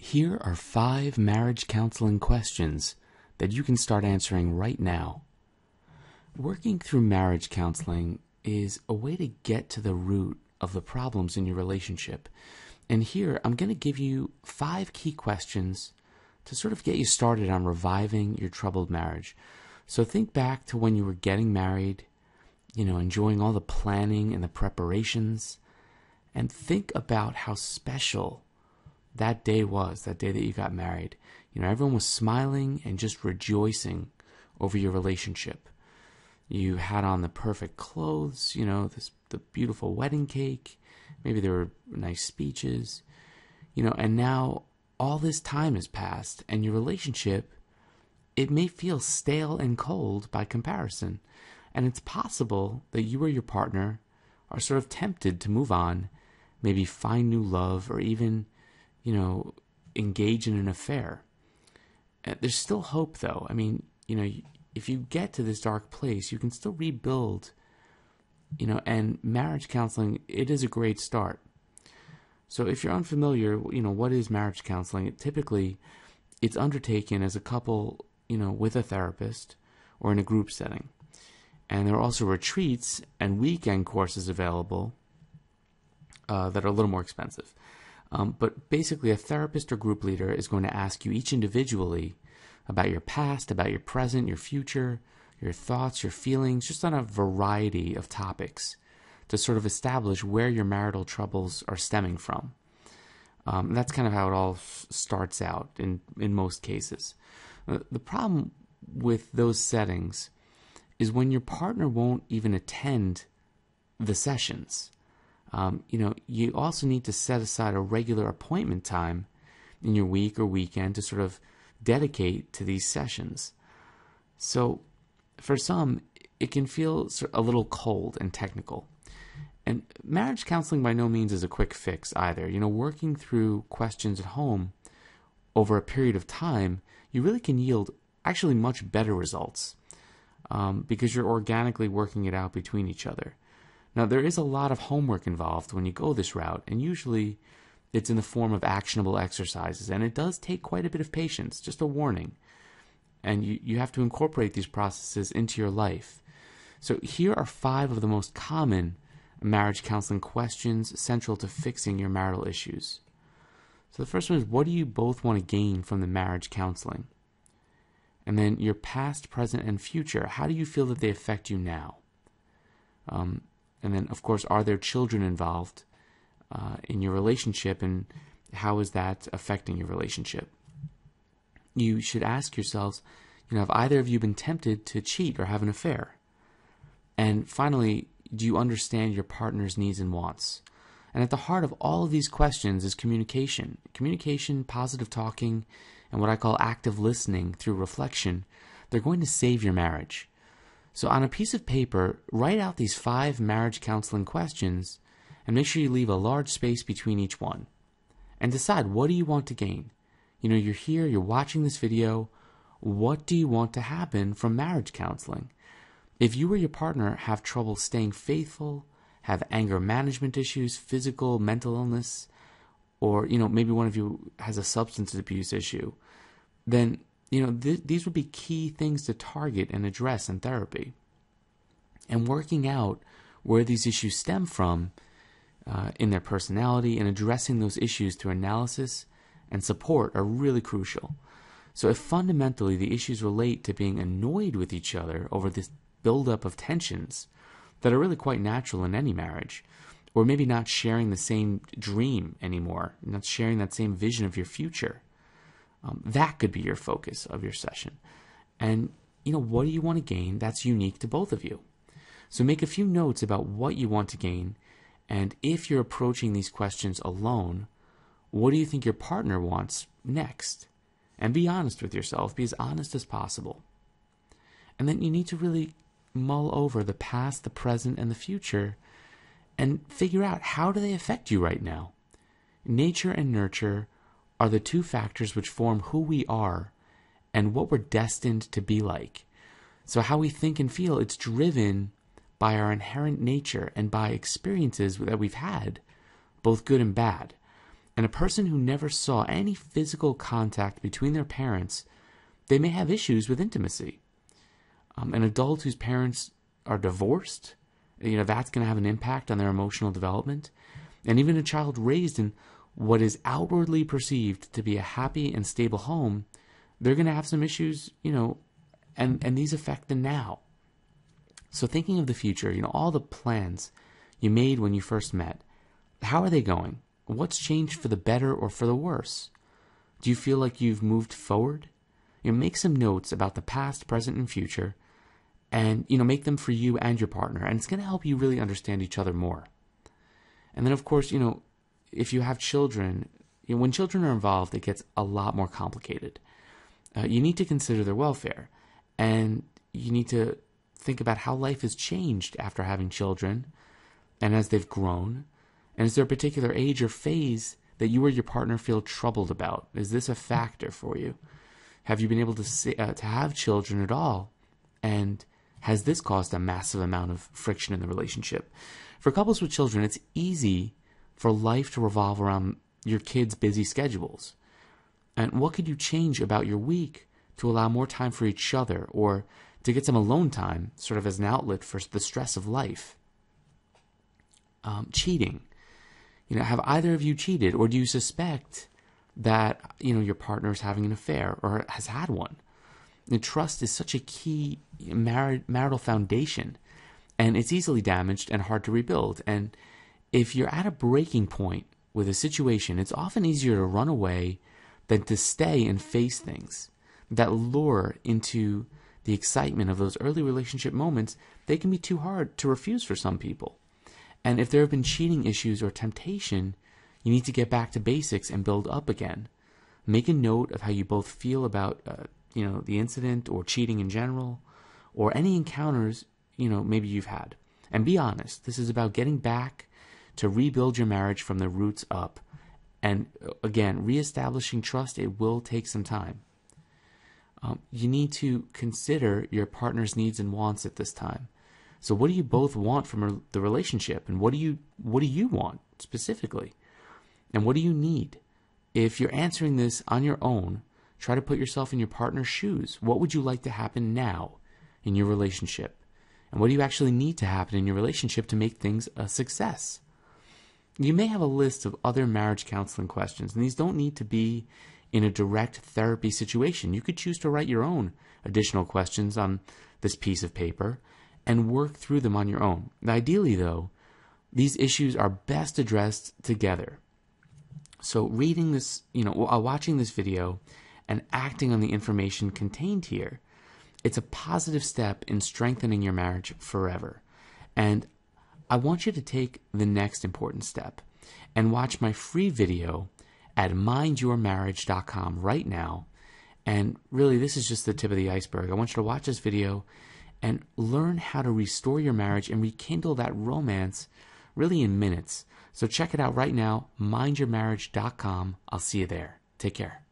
Here are 5 marriage counseling questions that you can start answering right now. Working through marriage counseling is a way to get to the root of the problems in your relationship. And here, I'm going to give you 5 key questions to sort of get you started on reviving your troubled marriage. So think back to when you were getting married, enjoying all the planning and the preparations, and think about how special that day was, that day that you got married. Everyone was smiling and just rejoicing over your relationship. You had on the perfect clothes, the beautiful wedding cake. Maybe there were nice speeches, and now all this time has passed and your relationship, it may feel stale and cold by comparison. And it's possible that you or your partner are sort of tempted to move on, maybe find new love, or even, engage in an affair. There's still hope, though. If you get to this dark place, you can still rebuild, and marriage counseling, it is a great start. So if you're unfamiliar, what is marriage counseling? Typically, it's undertaken as a couple, with a therapist or in a group setting. And there are also retreats and weekend courses available that are a little more expensive. But basically, a therapist or group leader is going to ask you each individually about your past, about your present, your future, your thoughts, your feelings, just on a variety of topics to sort of establish where your marital troubles are stemming from. That's kind of how it all starts out in most cases. The problem with those settings is when your partner won't even attend the sessions. You also need to set aside a regular appointment time in your week or weekend to sort of dedicate to these sessions. So for some, it can feel a little cold and technical. And marriage counseling by no means is a quick fix either. Working through questions at home over a period of time, you really can yield actually much better results because you're organically working it out between each other. Now, there is a lot of homework involved when you go this route, and usually it's in the form of actionable exercises, and it does take quite a bit of patience, just a warning. And you have to incorporate these processes into your life. So here are 5 of the most common marriage counseling questions central to fixing your marital issues. So the first one is, what do you both want to gain from the marriage counseling? And then your past, present, and future, how do you feel that they affect you now? And then, of course, are there children involved in your relationship, and how is that affecting your relationship? You should ask yourselves, have either of you been tempted to cheat or have an affair? And finally, do you understand your partner's needs and wants? And at the heart of all of these questions is communication. Communication, positive talking, and what I call active listening through reflection. They're going to save your marriage. So on a piece of paper, write out these 5 marriage counseling questions and make sure you leave a large space between each one. And decide, what do you want to gain? You're here, you're watching this video. What do you want to happen from marriage counseling? If you or your partner have trouble staying faithful, have anger management issues, physical, mental illness, or, maybe one of you has a substance abuse issue, then these would be key things to target and address in therapy. And working out where these issues stem from in their personality and addressing those issues through analysis and support are really crucial. So if fundamentally the issues relate to being annoyed with each other over this buildup of tensions that are really quite natural in any marriage, or maybe not sharing the same dream anymore, not sharing that same vision of your future, that could be your focus of your session. And, what do you want to gain that's unique to both of you? So make a few notes about what you want to gain, and if you're approaching these questions alone, what do you think your partner wants next? And be honest with yourself, be as honest as possible. And then you need to really mull over the past, the present, and the future, and figure out, how do they affect you right now? Nature and nurture are the 2 factors which form who we are and what we're destined to be like. So how we think and feel, it's driven by our inherent nature and by experiences that we've had, both good and bad. And a person who never saw any physical contact between their parents, they may have issues with intimacy. An adult whose parents are divorced, that's going to have an impact on their emotional development. And even a child raised in what is outwardly perceived to be a happy and stable home, they're going to have some issues, and these affect the now. So thinking of the future, all the plans you made when you first met, how are they going? What's changed for the better or for the worse? Do you feel like you've moved forward? Make some notes about the past, present, and future, and make them for you and your partner, and it's going to help you really understand each other more. And then, of course, if you have children, when children are involved, it gets a lot more complicated. You need to consider their welfare, and you need to think about how life has changed after having children and as they've grown. And is there a particular age or phase that you or your partner feel troubled about? Is this a factor for you? Have you been able to have children at all? And has this caused a massive amount of friction in the relationship? For couples with children, it's easy for life to revolve around your kids' busy schedules. And what could you change about your week to allow more time for each other, or to get some alone time, sort of as an outlet for the stress of life? Cheating. Have either of you cheated, or do you suspect that, your partner is having an affair or has had one? And trust is such a key marital foundation, and it's easily damaged and hard to rebuild. And if you're at a breaking point with a situation, it's often easier to run away than to stay and face things. That lure into the excitement of those early relationship moments, they can be too hard to refuse for some people. And if there have been cheating issues or temptation, you need to get back to basics and build up again. Make a note of how you both feel about, the incident or cheating in general, or any encounters, maybe you've had. And be honest. This is about getting back to rebuild your marriage from the roots up. And again, reestablishing trust, it will take some time. You need to consider your partner's needs and wants at this time. So what do you both want from the relationship? And what do you want specifically? And what do you need? If you're answering this on your own, try to put yourself in your partner's shoes. What would you like to happen now in your relationship? And what do you actually need to happen in your relationship to make things a success? You may have a list of other marriage counseling questions, and these don't need to be in a direct therapy situation. You could choose to write your own additional questions on this piece of paper and work through them on your own. Ideally, though, these issues are best addressed together. So reading this, watching this video and acting on the information contained here, it's a positive step in strengthening your marriage forever. And I want you to take the next important step and watch my free video at mindyourmarriage.com right now. And really, this is just the tip of the iceberg. I want you to watch this video and learn how to restore your marriage and rekindle that romance really in minutes. So check it out right now, mindyourmarriage.com. I'll see you there. Take care.